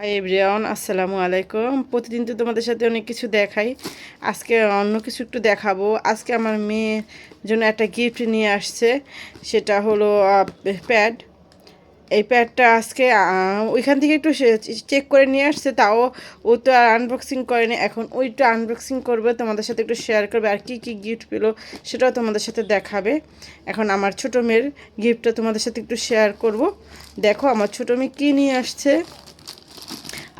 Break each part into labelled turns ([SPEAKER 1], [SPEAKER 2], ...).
[SPEAKER 1] Hi everyone, আসসালামু আলাইকুম। প্রতিদিন তো তোমাদের সাথে অনেক কিছু দেখাই, আজকে অন্য কিছু একটু দেখাবো। আজকে আমার মেয়ের জন্য একটা গিফট নিয়ে আসছে, সেটা হলো প্যাড। এই প্যাডটা আজকে ওইখান থেকে একটু চেক করে নিয়ে আসছে, তাও ও তো আর আনবক্সিং করেনি। এখন ওইটা আনবক্সিং করবে, তোমাদের সাথে একটু শেয়ার করবে, আর কি কি গিফট পেলো সেটাও তোমাদের সাথে দেখাবে। এখন আমার ছোটো মেয়ের গিফটটা তোমাদের সাথে একটু শেয়ার করব। দেখো আমার ছোটো মেয়ে কী নিয়ে আসছে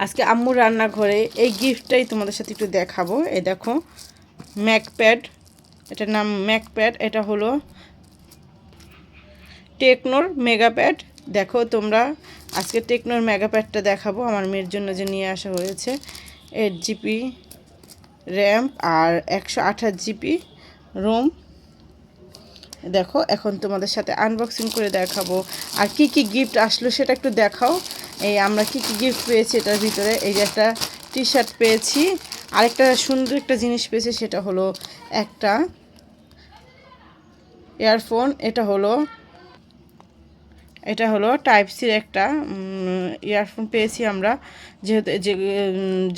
[SPEAKER 1] আজকে আম্মুর রান্নাঘরে। এই গিফটটাই তোমাদের সাথে একটু দেখাবো। এই দেখো ম্যাকপ্যাড, এটার নাম ম্যাকপ্যাড। এটা হলো টেকনোর মেগাপ্যাড। দেখো তোমরা, আজকে টেকনোর মেগাপ্যাডটা দেখাবো আমার মেয়ের জন্য যে নিয়ে আসা হয়েছে। 8 GB র্যাম আর 128 GB রোম। দেখো এখন তোমাদের সাথে আনবক্সিং করে দেখাবো, আর কি কি গিফট আসলো সেটা একটু দেখাও। এই আমরা কি কি গিফট পেয়েছি এটার ভিতরে, এই যে একটা টি শার্ট পেয়েছি, আরেকটা সুন্দর একটা জিনিস পেয়েছি, সেটা হলো একটা ইয়ারফোন। এটা হলো টাইপ সির একটা ইয়ারফোন পেয়েছি আমরা, যেহেতু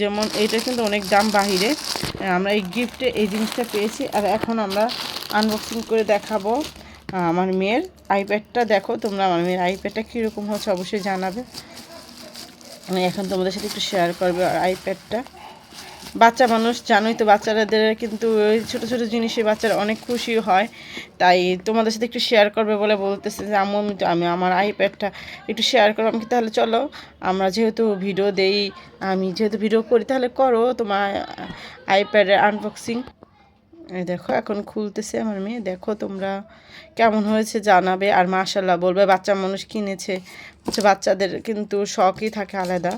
[SPEAKER 1] যেমন এইটা কিন্তু অনেক দাম বাহিরে, আমরা এই গিফটে এই জিনিসটা পেয়েছি। আর এখন আমরা আনবক্সিং করে দেখাবো আমার মেয়ের আইপ্যাডটা। দেখো তোমরা আমার মেয়ের আইপ্যাডটা কীরকম হচ্ছে অবশ্যই জানাবে। আমি এখন তোমাদের সাথে একটু শেয়ার করবে আর আইপ্যাডটা। বাচ্চা মানুষ জানোই তো, বাচ্চাদের কিন্তু ওই ছোটো ছোটো জিনিসে বাচ্চারা অনেক খুশি হয়, তাই তোমাদের সাথে একটু শেয়ার করবে বলে বলতেছে যে আম্মু আমি আমার আইপ্যাডটা একটু শেয়ার করো। আমি তাহলে চলো, আমরা যেহেতু ভিডিও দেই, আমি যেহেতু ভিডিও করি, তাহলে করো তোমার আইপ্যাডের আনবক্সিং। এই দেখো এখন খুলতেছে আমার মেয়ে। দেখো তোমরা কেমন হয়েছে জানাবে, আর মাশাল্লাহ বলবে। বাচ্চা মানুষ কিনেছে, বাচ্চাদের কিন্তু শখই থাকে আলাদা।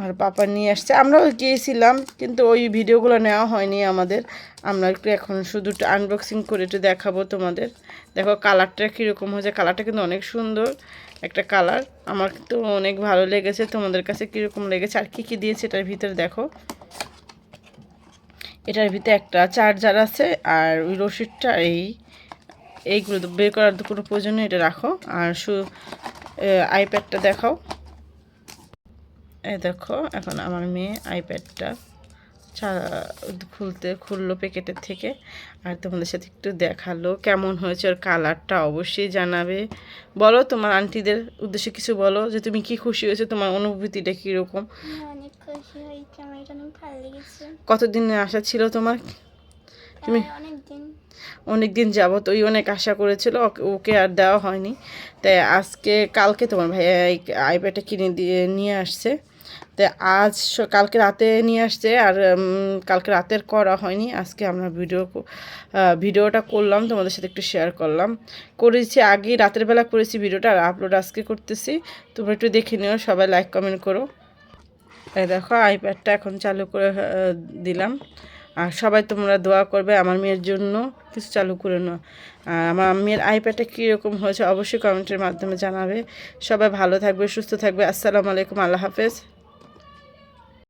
[SPEAKER 1] আর পাপা নিয়ে আসছে, আমরাও গিয়েছিলাম কিন্তু ওই ভিডিওগুলো নেওয়া হয়নি আমাদের। আমরা একটু এখন শুধু একটু আনবক্সিং করে একটু দেখাবো তোমাদের। দেখো কালারটা কীরকম হয়েছে, কালারটা কিন্তু অনেক সুন্দর একটা কালার, আমার তো অনেক ভালো লেগেছে। তোমাদের কাছে কীরকম লেগেছে, আর কী কী দিয়েছে এটার ভিতরে দেখো। এটার ভিতরে একটা চার্জার আছে, আর ওই রশিদটা এইগুলো বের করার কোনো প্রয়োজন নেই, এটা রাখো। আর আইপ্যাডটা দেখাও। এই দেখো এখন আমার মেয়ে আইপ্যাডটা খুললো প্যাকেটের থেকে, আর তোমাদের সাথে একটু দেখালো কেমন হয়েছে। ওর কালারটা অবশ্যই জানাবে। বলো তোমার আন্টিদের উদ্দেশ্যে কিছু বলো, যে তুমি কি খুশি হয়েছে, তোমার অনুভূতিটা কীরকম।
[SPEAKER 2] অনেক খুশি হয়েছে, আমার এটা অনেক ভালো লেগেছে।
[SPEAKER 1] কতদিনের আশা ছিল তোমার? তুমি অনেক দিন যাবত ওই অনেক আশা করেছিল, ওকে আর দেওয়া হয়নি, তাই কালকে তোমার ভাইয়া এই আইপ্যাডটা কিনে নিয়ে আসছে। তাই কালকে রাতে নিয়ে আসছে, আর কালকে রাতের করা হয়নি। আজকে আমরা ভিডিওটা করলাম, তোমাদের সাথে একটু শেয়ার করেছি আগে রাতের বেলা করেছি ভিডিওটা, আর আপলোড আজকে করতেছি। তোমরা একটু দেখে নিও, সবাই লাইক কমেন্ট করো। এই দেখো আইপ্যাডটা এখন চালু করে দিলাম, আর সবাই তোমরা দোয়া করবে আমার মেয়ের জন্য, কিছু চালু করে নাও। আর আমার মেয়ের আইপ্যাডটা কীরকম হয়েছে অবশ্যই কমেন্টের মাধ্যমে জানাবে। সবাই ভালো থাকবে, সুস্থ থাকবে। আসসালামু আলাইকুম, আল্লাহ হাফেজ।